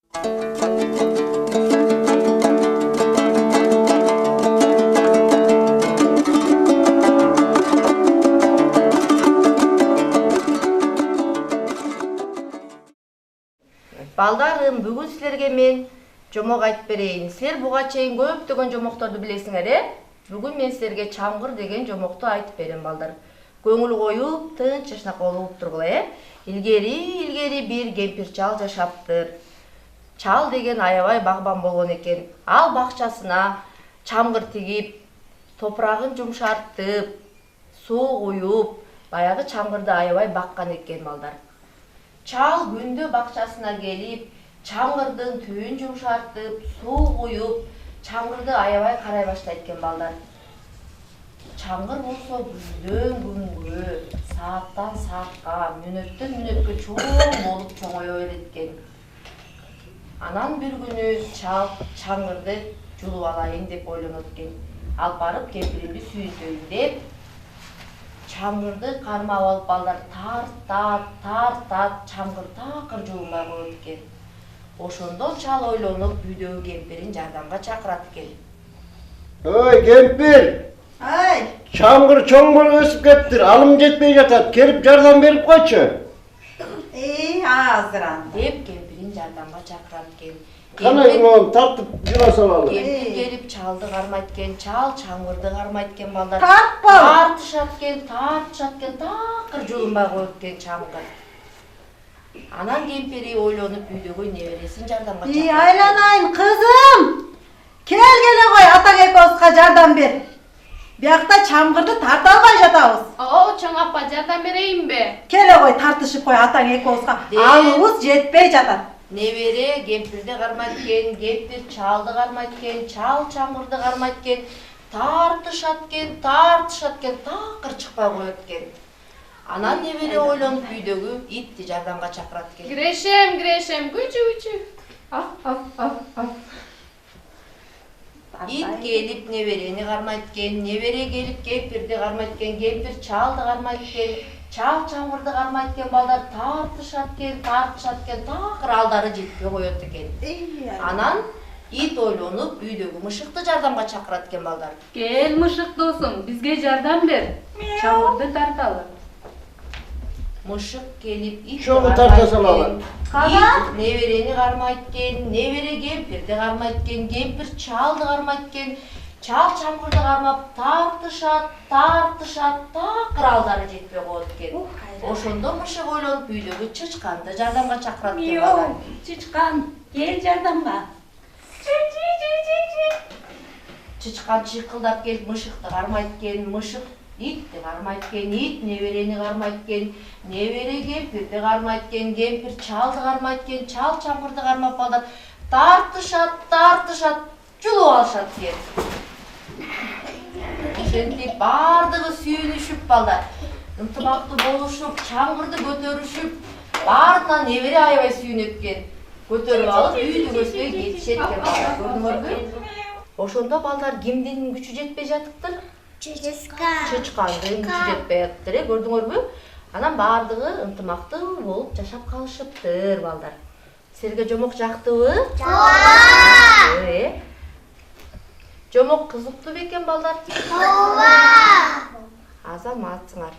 Балдарым, бүгін сілерге мен жомок айтып берейін. Сілер буга чейин көптөгөн жомокторду билесиңер, Бүгін мен сілерге чамгыр деген жомокту айтып берем, балдар. Көңүл коюп, тынч жашнак болуп тургула, Илгери бир кемпир чал жашаптыр. Чал деген аябай багбан болгон экен. Ал бакчасына чамгыр тигип, топурагын жумшартып, суу куюп, баягы чамгырды аябай баккан экен, балдар. Чал күндө бакчасына келип, чамгырдын түбүн жумшартып, суу куюп, чамгырды аябай карай баштайт экен, балдар. Чамгыр болсо күндөн күнгө, сааттан саатка, мүнөттөн мүнөткө чоң болуп чоңое берет экен. Анан бир күнү чал чамгырды жулуп алайын деп ойлонот экен. Ал барып кемпиримди сүйүнтөйүн деп, чамгырды кармап алып, балдар, тартат, чамгыр такыр жуулбай коет экен. Ошондо чал ойлонуп үйдөгү кемпирин жардамга чакырат экен. Ой, кемпир! Ай! Чамгыр чоң болуп өсүп кетиптир. Алым жетпей жатат. Келип жардам берип койчу. Азыр анда. Деп кемпирин жардамга чакырат экен. Кана тартып жула салалы. Кемпир келип чалды кармайт экен, чал чамгырды кармайт экен, балдар. Тартпа! Тартышат экен, такыр жуулбай коет экен чамгыр. Анан кемпири ойлонуп үйдөгү небересин жардамга чакырат. Айланайын, кызым! Келгеле кой, атаң экөөбүзгө жардам бер. Биякта чамгырды тарта албай жатабыз. Чоң апа, жардам берейинби? Келе кой, тартышып кой, атаң экөөбүзгө. Алыбыз жетпей жатат. Небере кемпирди кармайт экен, кемпир чалды кармайт экен, чал чамгырды кармайт экен, тартышат экен, такыр чыкпай коет экен. Анан небере ойлонуп үйдөгү итти жардамга чакырат экен. Кирешем, күчү. Ит келип неберени кармайт экен, небере келип кемпирди кармайт экен, кемпир чалды кармайт экен, чал чамгырды кармайт экен, балдар, тартышат экен, такыр алдары жетпей коет экен. Анан ит ойлонуп үйдөгү мышыкты жардамга чакырат экен, балдар. Кел мышык досум, бизге жардам бер. Чамгырды тарталы. Мышык келип ит Чоңу тарта салалы. Ит неберени кармайт экен, небере кемпирди кармайт экен, кемпир чалды кармайт экен, чал чамгырды кармап, тартышат, такыр алдары жетпей коет экен. Ошондо мышык ойлонуп үйдөгү чычканды жардамга чакырат экен, балдар. Чычкан, кел жардамга. Чычкан чыйкылдап келип мышыкты кармайт экен, мышык итти кармайт экен, ит неберени кармайт экен, небере кемпирди кармайт экен, кемпир чалды кармайт экен, чал чамгырды кармап, балдар, тартышат, жулуп алышат экен. Ошентип бардыгы сүйүнүшүп, балдар, ынтымактуу болушуп, чамгырды көтөрүшүп, баарына небере аябай сүйүнөт экен. Көтөрүп алып үйдү көзбөй кетишет экен, балдар, көрдүңөрбү? Ошондо, балдар, кимдин күчү жетпей жатыптыр? Чычкандын күчү жетпей жатыптыр, көрдүңөрбү? Анан бардыгы ынтымактуу болуп жашап калышыптыр, балдар. Силерге жомок жактыбы? Жок. Жомок кызыктуу бекен, балдар? Ооба. Азаматсыңар.